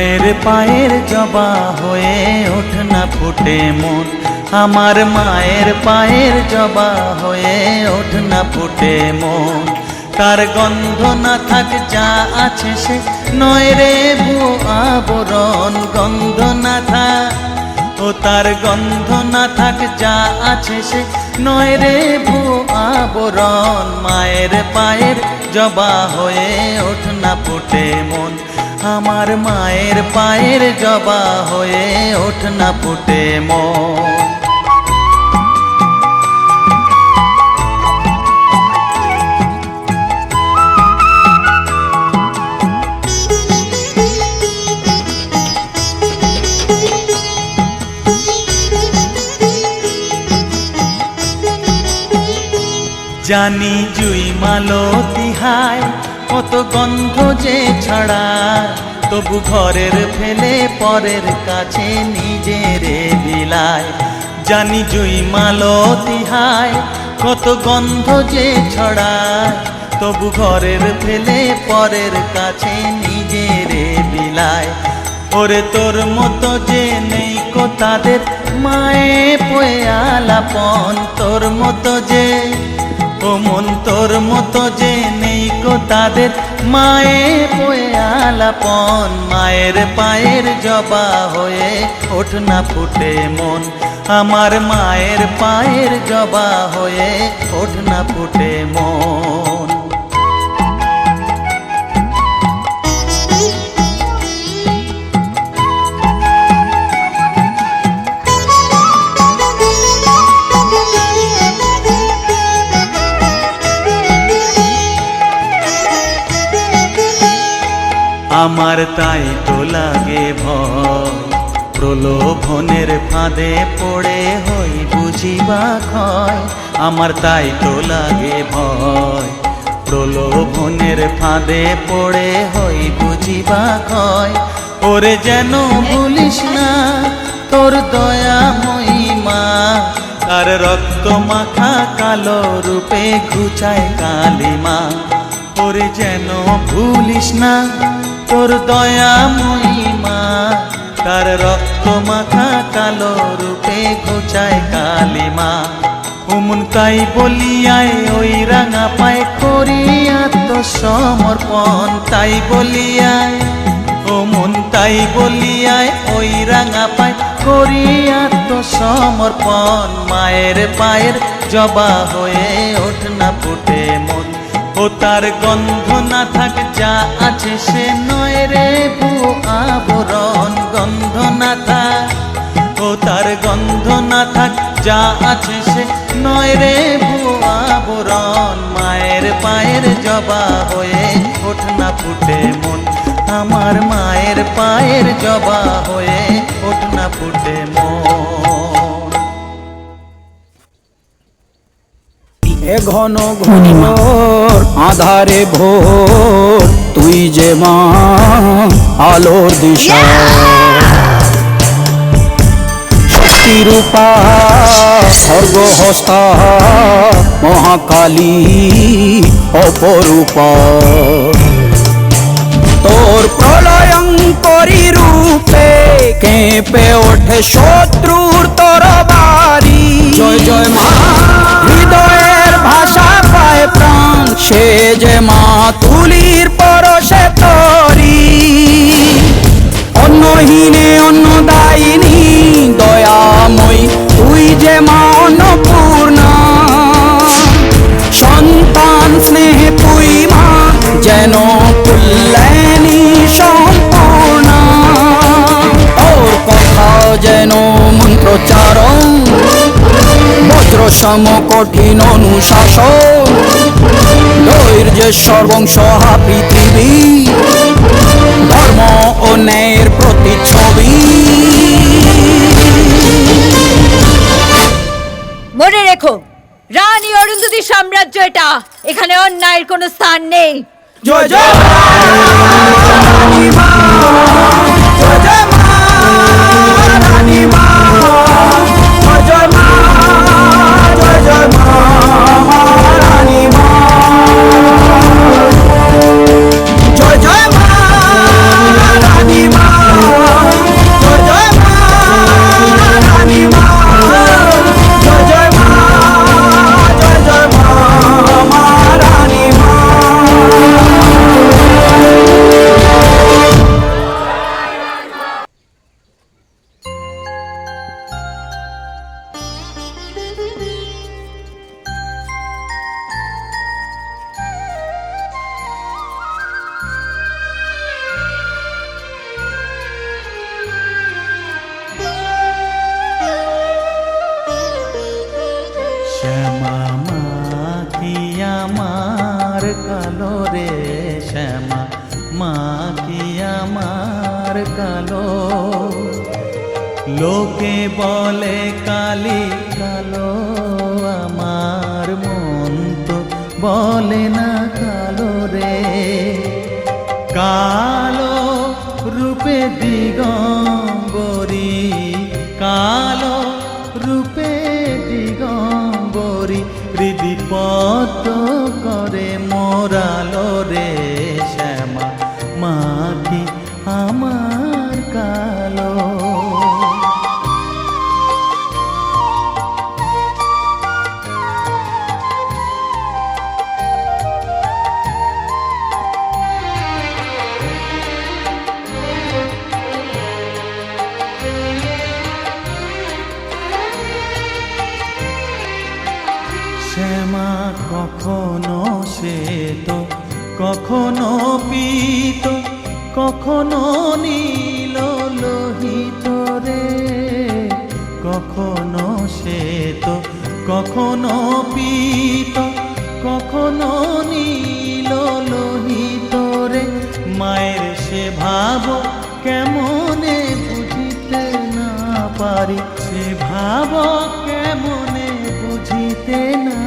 মায়ের পায়ের জবা হয়ে ওঠ না ফুটে মন, আমার মায়ের পায়ের জবা হয়ে ওঠ না ফুটে মন। তার গন্ধ না থাক যা আছে সে নয় রে ভুয়ো আবরণ, গন্ধ না থাক ও তার গন্ধ না থাক যা আছে সে নয় রে ভুয়ো আবরণ। মায়ের পায়ের জবা হয়ে ওঠ না ফুটে মন, আমার মায়ের পায়ের জবা হয়ে ওঠ না ফুটে মন। জানি জুই মালতী হায় কত গন্ধ যে ছড়ায়, তবু ঘরের ফেলে পরের কাছে নিজেরে বিলায়। জানি জুই মালতী হায় কত গন্ধ যে ছড়ায়, তবু ঘরের ফেলে পরের কাছে নিজেরে বিলায়। ওরে তোর মতো যে নেই কো তাদের মায়ে পয়ে আলাপন, তোর মতো যে ও মন তোর মতো যে নেই কো তাদের মায়ে পয়ে আলাপন। মায়ের পায়ের জবা হয়ে ওঠ না ফুটে মন, আমার মায়ের পায়ের জবা হয়ে ওঠ না ফুটে মন। আমার তাই তো লাগে ভয়, প্রলোভনের ফাঁদে পড়ে হই বুঝিবা ক্ষয়। আমার তাই তো লাগে ভয়, প্রলোভনের ফাঁদে পড়ে হই বুঝিবা ক্ষয়। ওরে যেন ভুলিস না তোর দয়া মহিমা, তার রক্ত মাখা কালো রূপে ঘুচায় কালিমা। ওরে যেন ভুলিস না তোর দয়া মহিমা, তার রক্ত মাখা কালো রূপে ঘুচায় কালিমা। ওমন তাই বলিয়ায় ওই রাঙা পায় করি আত্মসমর্পণ, তাই বলিয়ায় ওমন তাই বলিয়ায় ওই রাঙা পায় করি আত্মসমর্পণ। মায়ের পায়ের জবা হয়ে ওঠ না ফুটে মন, ও তার গন্ধ না থাক যা আছে সে নয় রে ভুয়ো আবরণ, গন্ধ না থাক ও তার গন্ধ না থাক যা আছে সে নয় রে ভুয়ো আবরণ। মায়ের পায়ের জবা হয়ে ওঠ না ফুটে মন, আমার মায়ের পায়ের জবা হয়ে ওঠ না ফুটে মন। এ ঘন ঘোর আধারে ভোর, তুই যে মা আলোর দিশা, শক্তিরূপা স্বর্গহস্তা মহাকালী অপরূপা। তোর প্রলয়ঙ্করী রূপে কেঁপে ওঠে শত্রুর তরবারি। জয় জয় মা, হৃদয়ের ভাষা পায় প্রাণ, সে যে মা তুলির পরশে তরি। অন্নহীনে অন্নদায়িনী দয়াময়ী, তুই যে মা অন্নপূর্ণা। সন্তান স্নেহে তুই মা যেন কল্যাণী সম্পূর্ণা। ওর কথা যেন মন্ত্রোচ্চারণ, বজ্র সম কঠিন অনুশাসন। ধৈর্যেশ্বর বংশহা পৃথিবী, ধর্ম ও ন্যায়ের প্রতিচ্ছবি। মনে রেখো, রানী অরুন্ধতী সাম্রাজ্য এটা, এখানে অন্যায়ের কোনো স্থান নেই। জয় জয় রানী মা, জয় জয় মা রানী মা, জয় জয় মা, জয় জয় মা রানী মা, জয় জয় মা রানী মা। কালো রে শ্যামা, মা কি আমার কালো। লোকে বলে কালি কালো, আমার মন তো বলে না কালো রে। কালো রূপে দিগম্বরী, কালো রূপে দিগম্বরী, হৃদিপদ্ম করে মোরালো রে শ্যামা, মা কি আমার কালো। শ্যামা কখনো শ্বেত, কখনো পীত, কখনো নীল লোহিত রে। কখনো শ্বেত, কখনো পীত, কখনো নীল লোহিত রে। মায়ের সে ভাব কেমনে বুঝিতে না পারি, সে ভাব কেমনে বুঝিতে না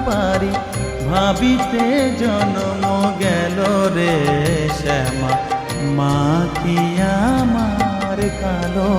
পারি, ভাবিতে জন্ম গেল রে শ্যামা, মা কি আমার কালো।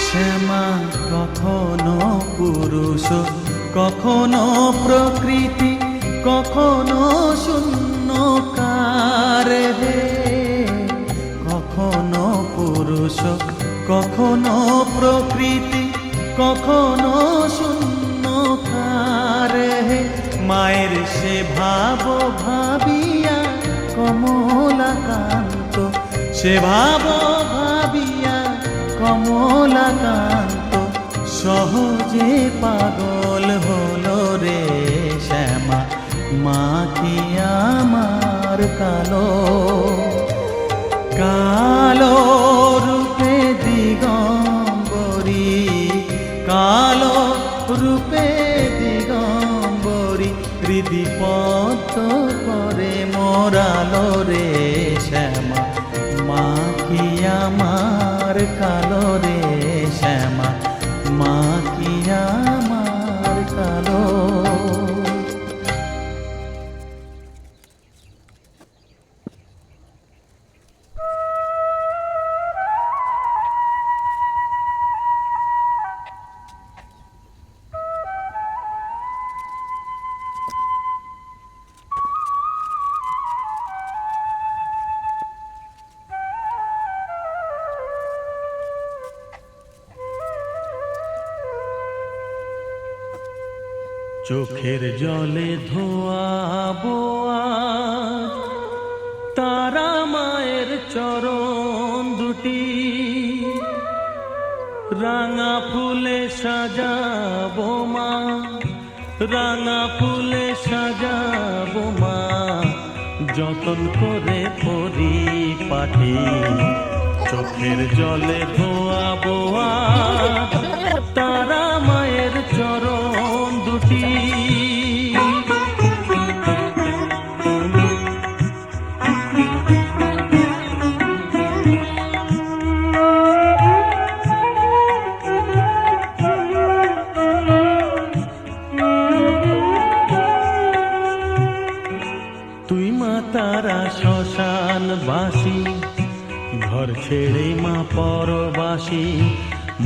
শ্যামা কখনো পুরুষ, কখনো প্রকৃতি, কখনো শূন্যকার হে। কখনো পুরুষ, কখনো প্রকৃতি, কখনো শূন্যকার হে। মায়ের সে ভাব ভাবিয়া কমলাকান্ত, সে ভাব ভাবিয়া কমলাকান্ত, সহজে পাগল হলো রে শ্যামা, মা কি আমার কালো। কালো রূপে দিগম্বরী, কালো রূপে দিগম্বরী, হৃদিপদ্ম করে মোরালো রে শ্যামা, মা কি আমার কালো রে শ্যামা, মা কি আমার কালো। চোখের জলে ধোয়াবো আজ তারা মায়ের চরণ দুটি, রাঙা ফুলে সাজাবো মা, রাঙা ফুলে সাজাবো মা, যতন করে পরিপাটি। চোখের জলে ধোয়াবো আজ তারা মায়ের চরণ দুটি। তুই মা তারা শ্মশানবাসী, ঘর ছেড়ে মা পরবাসী,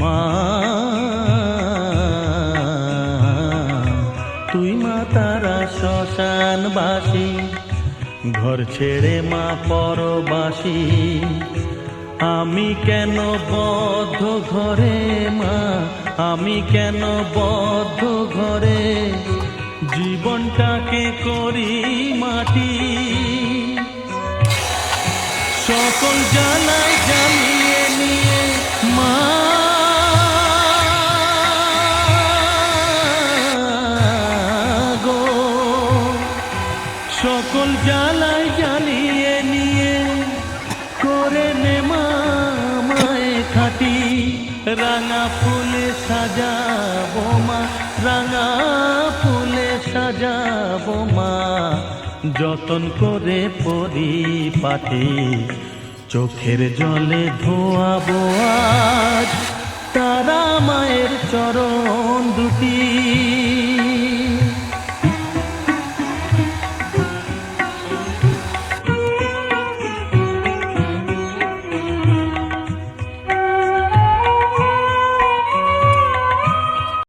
মা তুই মা তারা শ্মশানবাসী, ঘর ছেড়ে মা পরবাসী। আমি কেন বদ্ধ ঘরে মা, আমি কেন বদ্ধ ঘরে, জীবনটাকে করি মাটি। সকল জ্বালায় জ্বালিয়ে নিয়ে মা রাঙা ফুলে সাজাবো মা, রাঙা ফুলে সাজাবো মা, যতন করে পরিপাটি চোখের জলে ধোয়াবো আজ তারা মায়ের চরণ দুটি।